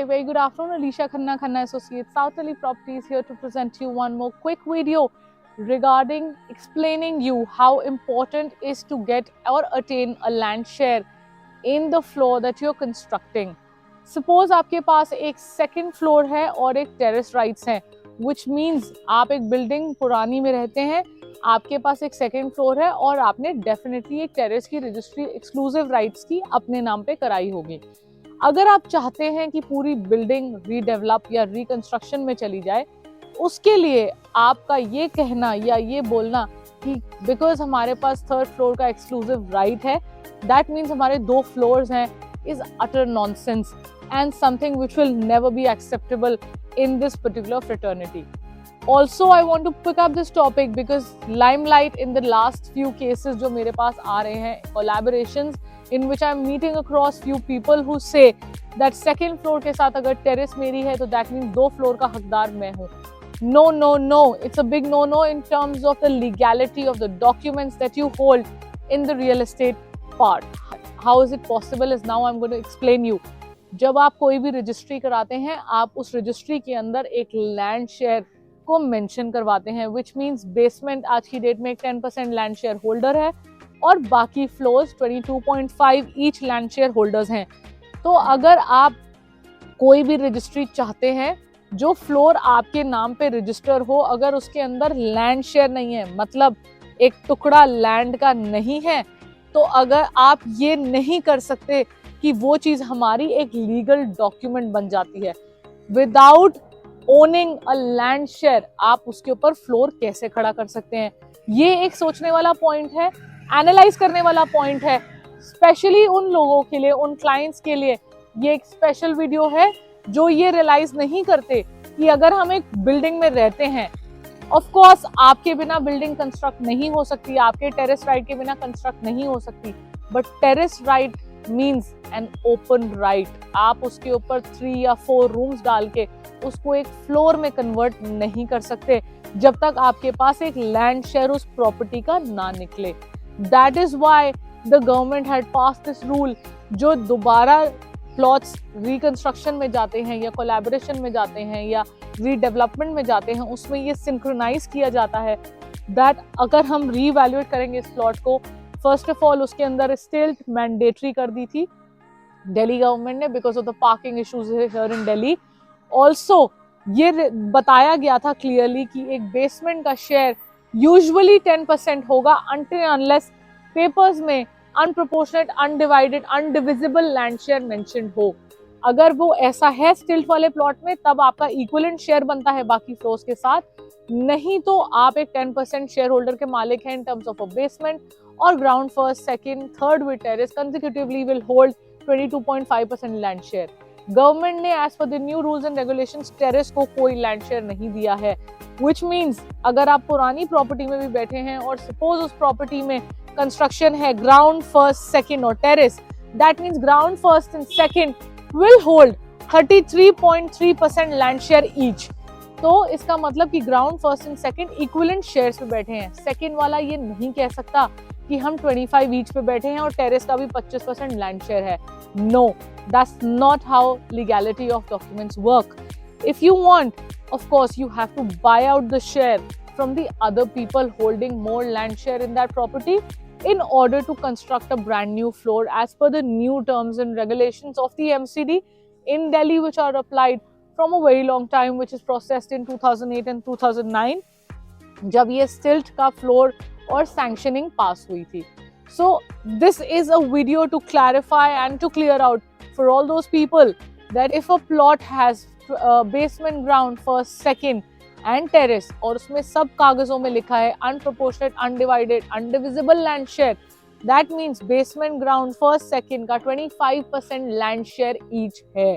very good afternoon. Alicia Khanna, Khanna Associates, South Delhi Properties here to present you one more quick video regarding explaining you how important is to get or attain a land share in the floor that you're constructing. Suppose आपके पास एक second floor है और एक terrace rights है, which means आप एक building पुरानी में रहते हैं, आपके पास एक सेकेंड फ्लोर है और आपने डेफिनेटली एक टेरेस की रजिस्ट्री एक्सक्लूसिव राइट्स की अपने नाम पे कराई होगी। अगर आप चाहते हैं कि पूरी बिल्डिंग रीडेवलप या रिकंस्ट्रक्शन में चली जाए, उसके लिए आपका ये कहना या ये बोलना कि बिकॉज हमारे पास थर्ड फ्लोर का एक्सक्लूसिव राइट है, दैट मीन्स हमारे 2 फ्लोर्स हैं, is utter nonsense and something which will never be acceptable in this particular fraternity. Also, I want to pick up this topic because limelight in the last few cases जो मेरे पास आ रहे हैं, collaborations in which I'm meeting across few people who say that second floor के साथ अगर terrace मेरी है तो that means 2 floor का हकदार मैं हूँ. No, no, no. It's a big no-no in terms of the legality of the documents that you hold in the real estate part. How is it possible is now I'm going to explain you. जब आप कोई भी registry कराते हैं, आप उस registry के अंदर एक लैंड शेयर को मेंशन करवाते हैं, विच मीन्स बेसमेंट आज की डेट में एक 10% लैंड शेयर होल्डर है और बाकी floors 22.5 each land share holders हैं। तो अगर आप कोई भी रजिस्ट्री चाहते हैं जो फ्लोर आपके नाम पे रजिस्टर हो, अगर उसके अंदर लैंड शेयर नहीं है, मतलब एक टुकड़ा लैंड का नहीं है, तो अगर आप ये नहीं कर सकते कि वो चीज हमारी एक लीगल डॉक्यूमेंट बन जाती है, without owning a land share आप उसके ऊपर फ्लोर कैसे खड़ा कर सकते हैं? ये एक सोचने वाला पॉइंट है, एनालाइज करने वाला पॉइंट है, स्पेशली उन लोगों के लिए, उन क्लाइंट्स के लिए ये एक स्पेशल वीडियो है जो ये रियलाइज नहीं करते कि अगर हम एक बिल्डिंग में रहते हैं, ऑफ कोर्स आपके बिना बिल्डिंग कंस्ट्रक्ट नहीं हो सकती, आपके टेरेस राइट के बिना कंस्ट्रक्ट नहीं हो सकती, but terrace right means an open right. आप उसके ऊपर 3 या 4 रूम्स डाल के उसको एक फ्लोर में कन्वर्ट नहीं कर सकते जब तक आपके पास एक लैंड शेयर उस प्रॉपर्टी का ना निकले। That is why the government had passed this rule. जो दोबारा प्लॉट्स रिकंस्ट्रक्शन में जाते हैं या कोलैबोरेशन में जाते हैं या रीडेवलपमेंट में जाते हैं, उसमें ये सिंक्रोनाइज किया जाता है दैट अगर हम रीवैल्यूएट करेंगे इस प्लॉट को, फर्स्ट ऑफ ऑल उसके अंदर स्टिल्ट मैंडेटरी कर दी थी दिल्ली गवर्नमेंट ने because of the parking issues here in Delhi. Also ये बताया गया था क्लियरली कि एक बेसमेंट का शेयर यूजुअली 10% होगा अनटिल अनलेस पेपर्स में अनप्रोपोर्शनेट, undivided, undivisible land share mentioned हो। अगर वो ऐसा है स्टिल्ट वाले प्लॉट में, तब आपका इक्विवेलेंट शेयर बनता है बाकी फ्लोर्स के साथ, नहीं तो आप एक 10% शेयर होल्डर के मालिक हैं in terms of a basement, और ground, first, second, third with terrace consecutively will hold 22.5% land share. Government ने as per the new rules and regulations terrace को कोई लैंड शेयर नहीं दिया है, व्हिच मींस अगर आप पुरानी प्रॉपर्टी में भी बैठे हैं और सपोज उस प्रॉपर्टी में कंस्ट्रक्शन है ग्राउंड, फर्स्ट, सेकंड और terrace, that means ground, first and second will hold 33.3% land share each. तो इसका मतलब कि ground, first and second equivalent shares पे बैठे हैं। सेकंड वाला ये नहीं कह सकता कि हम 25 ईच पे बैठे हैं और टेरेस का भी 25% लैंड शेयर है। No, that's not how legality of documents work. If you want, of course you have to buy out the share from the other people holding more land share in that property in order to construct a brand new floor as per the new terms and regulations of the MCD in Delhi, which are applied from a very long time, which is processed in 2008 and 2009 जब ये स्टिल्ट का floor और sanctioning पास हुई थी। So this is a video to clarify and to clear out for all those people that if a plot has basement, ground, first, second and terrace और उसमें सब कागजों में लिखा है unproportionate, undivided, undivisible land share, that means basement, ground, first, second का 25% land share each है।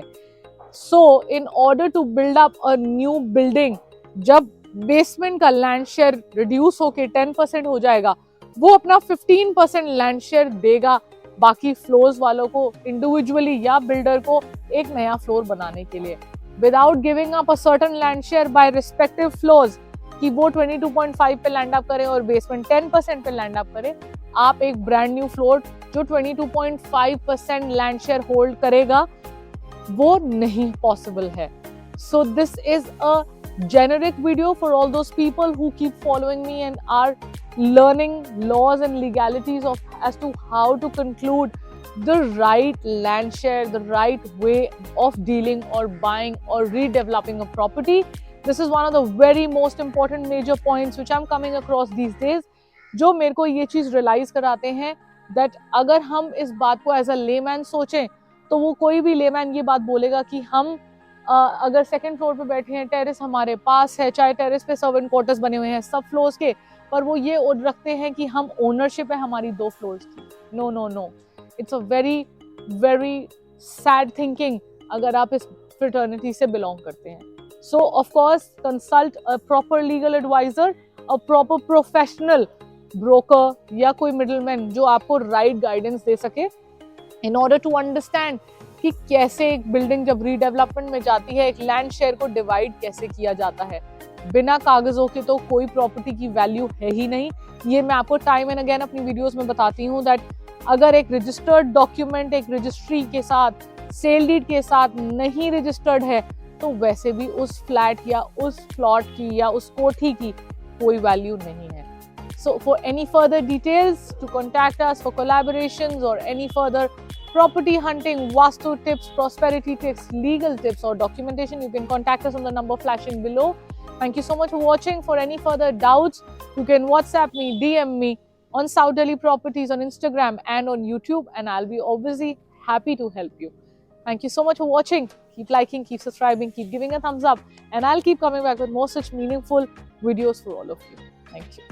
So in order to build up a new building, जब बेसमेंट का लैंड शेयर रिड्यूस होके 10% हो जाएगा, वो अपना 15% लैंड शेयर देगा बाकी फ्लोर्स वालों को इंडिविजुअली या बिल्डर को एक नया फ्लोर बनाने के लिए, without giving up a certain land share by respective floors कि वो 22.5 पे लैंड अप करे और बेसमेंट 10% पे लैंड अप करे। आप एक ब्रांड न्यू फ्लोर जो 22.5% लैंड शेयर होल्ड करेगा वो नहीं पॉसिबल है। So this is a generic video for all those people who keep following me and are learning laws and legalities of as to how to conclude the right land share, the right way of dealing or buying or redeveloping a property. This is one of the very most important major points which I'm coming across these days, जो मेरे को ये चीज़ realise कराते हैं that अगर हम इस बात को एज अ लेमैन सोचें तो वो कोई भी लेमैन ये बात बोलेगा कि हम अगर सेकंड फ्लोर पे बैठे हैं, टेरेस हमारे पास है, चाहे टेरेस पे सर्वेंट क्वार्टर्स बने हुए हैं सब फ्लोर्स के, पर वो ये रखते हैं कि हम ओनरशिप है हमारी 2 फ्लोर्स की। No no no, it's a very very sad thinking अगर आप इस फ्रेटर्निटी से बिलोंग करते हैं। So of course consult a proper legal advisor, a proper professional broker या कोई मिडलमैन जो आपको राइट गाइडेंस दे सके इन ऑर्डर टू अंडरस्टैंड कि कैसे एक बिल्डिंग जब रीडेवलपमेंट में जाती है एक लैंड शेयर को डिवाइड कैसे किया जाता है। बिना कागजों के तो कोई प्रॉपर्टी की वैल्यू है ही नहीं। ये मैं आपको टाइम एंड अगेन अपनी वीडियोस में बताती हूँ दैट अगर एक रजिस्टर्ड डॉक्यूमेंट एक रजिस्ट्री के साथ सेल डीड के साथ नहीं रजिस्टर्ड है तो वैसे भी उस फ्लैट या उस प्लॉट की या उस कोठी की कोई वैल्यू नहीं है। So for any further details, to contact us for collaborations or any further property hunting, vastu tips, prosperity tips, legal tips or documentation, you can contact us on the number flashing below. Thank you so much for watching. For any further doubts, you can WhatsApp me, DM me on South Delhi Properties on Instagram and on YouTube, and I'll be obviously happy to help you. Thank you so much for watching. Keep liking, keep subscribing, keep giving a thumbs up, and I'll keep coming back with more such meaningful videos for all of you. Thank you.